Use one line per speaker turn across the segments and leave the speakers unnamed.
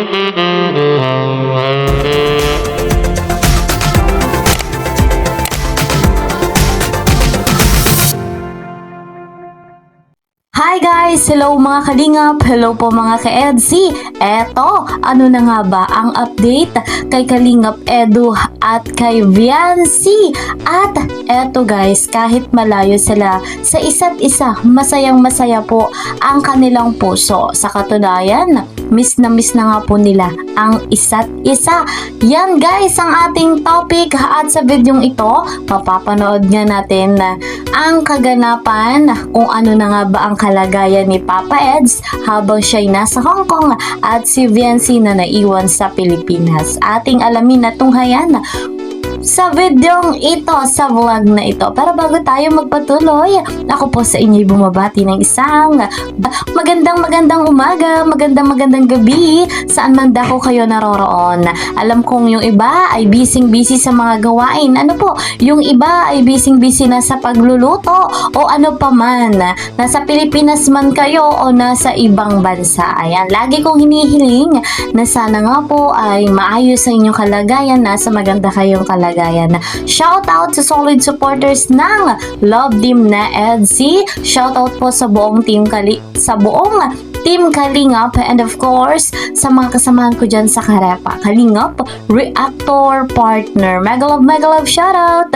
Hi guys! Hello mga kalingap! Hello po mga ka-EDC! Eto, ano na nga ba ang update kay Kalingap Edu at kay Viancy? At eto guys, kahit malayo sila sa isa't isa, masayang masaya po ang kanilang puso. Sa katunayan, miss na nga po nila ang isa't isa. Yan guys ang ating topic at sa videong ito, mapapanood nga natin ang kaganapan kung ano na nga ba ang kalagayan ni Papa Eds habang siya'y nasa Hong Kong at si Viancy na naiwan sa Pilipinas. Ating alamin na tunghayan sa videong ito, sa vlog na ito. Pero bago tayo magpatuloy, ako po sa inyo'y bumabati ng isang magandang umaga, magandang gabi, saan man dako kayo naroroon. Alam kong yung iba ay busy sa mga gawain. Ano po, yung iba ay busy na sa pagluluto o ano pa man. Nasa Pilipinas man kayo o nasa ibang bansa. Ayan, lagi kong hinihiling na sana nga po ay maayos sa inyong kalagayan, nasa maganda kayong kalagayan. Shout out sa solid supporters ng Love Team na EDC. Shout out po sa buong team Team Kalingap, and of course sa mga kasamahan ko dyan sa Karepa Kalingap Reactor Partner. Mega love shout out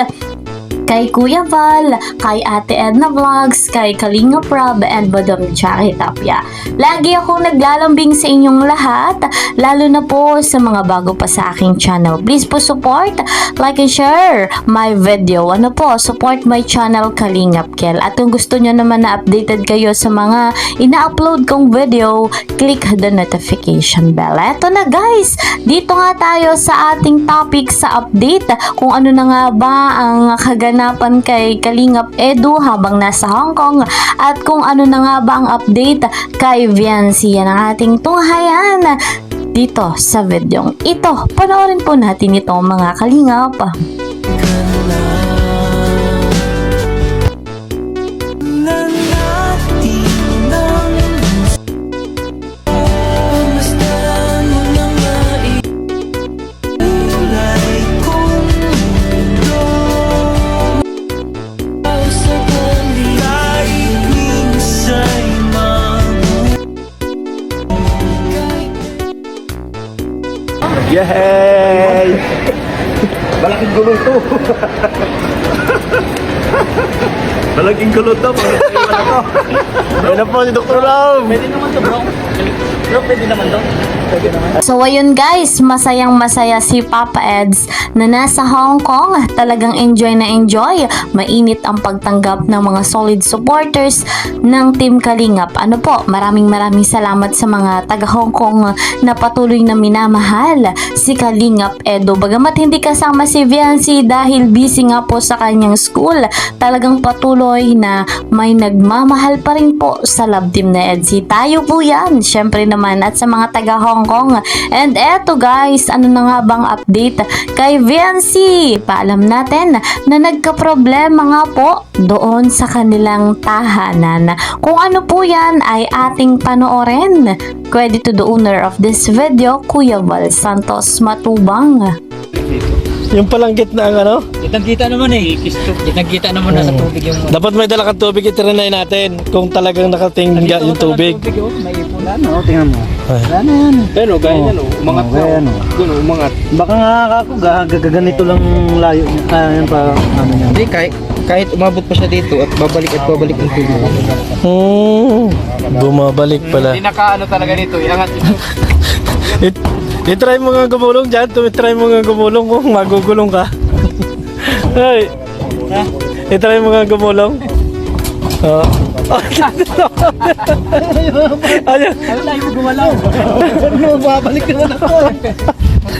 kay Kuya Val, kay Ate Edna Vlogs, kay Kalingap Rob, and Badam Chaki Tapia. Lagi akong naglalambing sa inyong lahat, lalo na po sa mga bago pa sa aking channel. Please po support, like and share my video. Ano po, support my channel Kalingap Kel. At kung gusto nyo naman na updated kayo sa mga ina-upload kong video, click the notification bell. Eto na guys, dito nga tayo sa ating topic sa update kung ano na nga ba ang kaganapan kay Kalingap Edu habang nasa Hong Kong at kung ano na nga ba ang update kay Viancy. Yan ang ating tunghayan dito sa videong ito. Panoorin po natin ito mga Kalingap.
Yay! Malaking gulo ito. Malaking gulo ito. Ayun na po si Dr. Ram. Pwede naman ito bro. Bro, pwede naman ito.
So ayun guys, masayang masaya si Papa Eds na nasa Hong Kong. Talagang enjoy na enjoy. Mainit ang pagtanggap ng mga solid supporters ng Team Kalingap. Ano po, maraming salamat sa mga taga Hong Kong na patuloy na minamahal si Kalingap Edu. Bagamat hindi kasama si Viancy dahil busy nga po sa kanyang school, talagang patuloy na may nagmamahal pa rin po sa Love Team na EDC. Tayo po yan, syempre naman, at sa mga taga Hong Kong. And eto guys, ano na nga bang update kay Viancy? Paalam natin na nagka-problema nga po doon sa kanilang tahanan. Kung ano po yan ay ating panoorin. Credit to the owner of this video, Kuya Val Santos Matubang.
Yung palang gitna ang ano?
Kitang-kita naman eh. Kitang-kita naman nasa tubig yung...
Dapat may dala kang tubig, itirinay natin kung talagang nakatingin yung tubig.
May ipulan, no? Tingnan mo.
Ay.
Ano yan?
Pero gaya yan o. Umangat na. Doon o, umangat.
Baka nga ako, gaganito lang layo niya. Yan pa, ano yan.
Hindi, kahit umabot pa siya dito at babalik ang tubig.
Bumabalik pala.
Hindi nakaano talaga dito, iangat ito.
I-try mo nga gumulong dyan. I-try mo nga gumulong kung magugulong ka. Ay. I-try mo nga gumulong. Oh. Ayun.
Ayaw mo gumalaw. Babalik naman ako.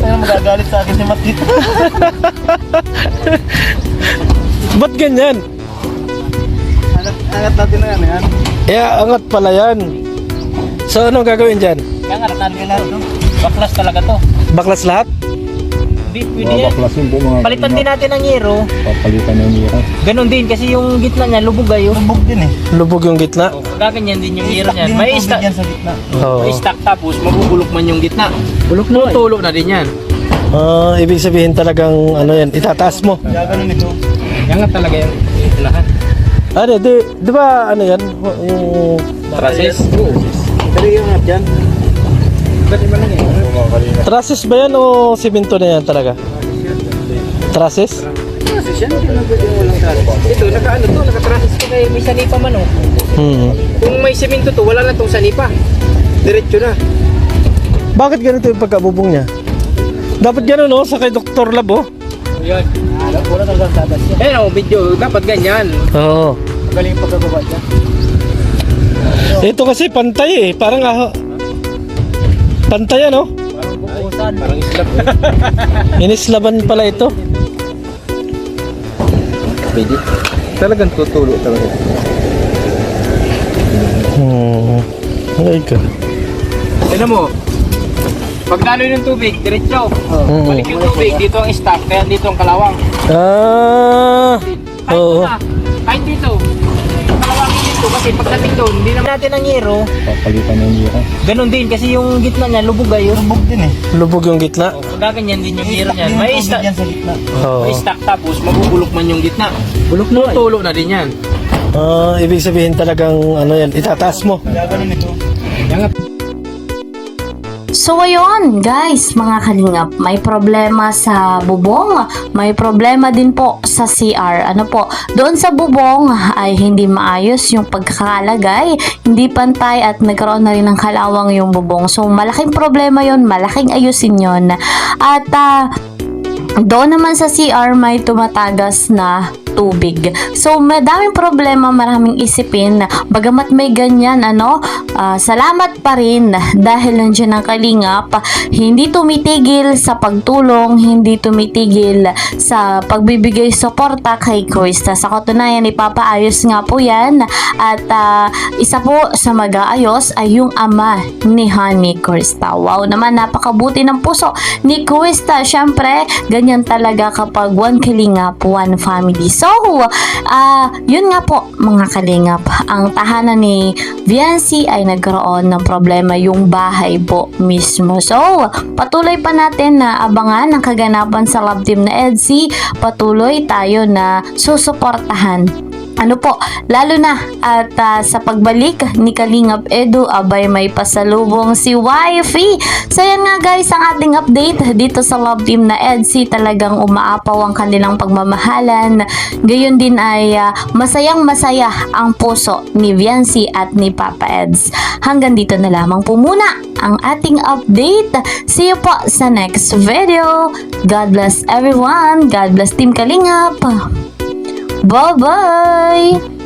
Ayaw magagalit sa akin si Matt dito.
Ba't ganyan?
Angat natin na yan.
Angat pala yan. So, anong gagawin dyan?
Kaya nga, natalagay lahat, no? Baklas talaga to.
Baklas lahat?
Hindi, pwede yan.
Baklasin po mga
Palitan din natin ang yero.
Papalitan ng yero.
Ganon din kasi yung gitna niya lubog ayo.
Lubog din eh.
Lubog yung gitna.
Gaganyan din yung yero niyan.
Din
May
ang tubig
stock.
yan sa gitna.
Oo.
May stock tapos mabubulok man yung gitna. Bulok na. Tutulo na din yan.
Ibig sabihin talagang ano yan, itataas mo.
Kaya ganun ito.
Yan nga talaga yung lahat.
Ano, di ba ano yan? Yung
Traces.
Dali yung nga dyan.
trusses ba yan o simento na yan talaga? Trusses?
Traces yan. Hindi na pwede walang traces. Ito, naka-traces ko kay may sanipa man oh. Kung may semento to, wala na tong sanipa. Diretso na.
Bakit ganito yung pagkabubong niya? Dapat gano'n no, sa kay Dr. Lab oh.
Yan.
Wala talagang sadas yan.
Eh no, video, dapat ganyan.
Oo.
Magaling yung pagkagawa dyan.
Ito kasi pantay eh, parang pantay ano?
Parang islap.
Inislaban pala ito.
Pwede. Talagang tutulo talaga.
Ay ka.
Tignan mo. Pag daloy ng tubig, diretso. Balik yung tubig, dito ang stock, kaya dito ang kalawang. Kahit
Oo.
na, kahit dito. Ang kalawangin dito kasi pagdating doon, hindi naman natin ang yero.
Papalitan ng yero.
Ganon din kasi yung gitna niya lubog ayo.
Lubog din eh.
Lubog yung gitna.
Gaganyan din yung yero niyan.
Din ang
May
tubig
stock.
yan sa gitna.
Oo.
May stock tapos mabubulok man yung gitna. Bulok na. Tutulo na din yan.
Ibig sabihin talagang ano yan, itataas mo.
Kaya ganun ito.
Yan nga.
So ayun guys, mga kalingap, may problema sa bubong, may problema din po sa CR. Ano po, doon sa bubong ay hindi maayos yung pagkakalagay, hindi pantay at nagkaroon na rin ng kalawang yung bubong. So malaking problema yon, malaking ayusin yon. At doon naman sa CR may tumatagas na tubig. So, madaming problema, maraming isipin. Bagamat may ganyan, salamat pa rin dahil nandiyan ang kalingap. Hindi tumitigil sa pagtulong, hindi tumitigil sa pagbibigay suporta kay Krista. Sa katunayan, ipapaayos nga po yan. At isa po sa mag-aayos ay yung ama ni Honey Krista. Wow naman, napakabuti ng puso ni Krista. Syempre, ganyan talaga kapag one kalingap, one family. So, yun nga po mga kalingap, ang tahanan ni Viancy ay nagkaroon ng problema yung bahay po mismo. So, patuloy pa natin na abangan ang kaganapan sa love team na EDSI. Patuloy tayo na susuportahan. Lalo na at sa pagbalik ni Kalingap Edu, abay may pasalubong si Wifey. So yan nga guys, ang ating update dito sa love team na EDSI. Talagang umaapaw ang kanilang pagmamahalan. Gayon din ay masayang masaya ang puso ni Viancy at ni Papa Eds. Hanggang dito na lamang po muna ang ating update. See you po sa next video. God bless everyone. God bless Team Kalingap. Bye-bye!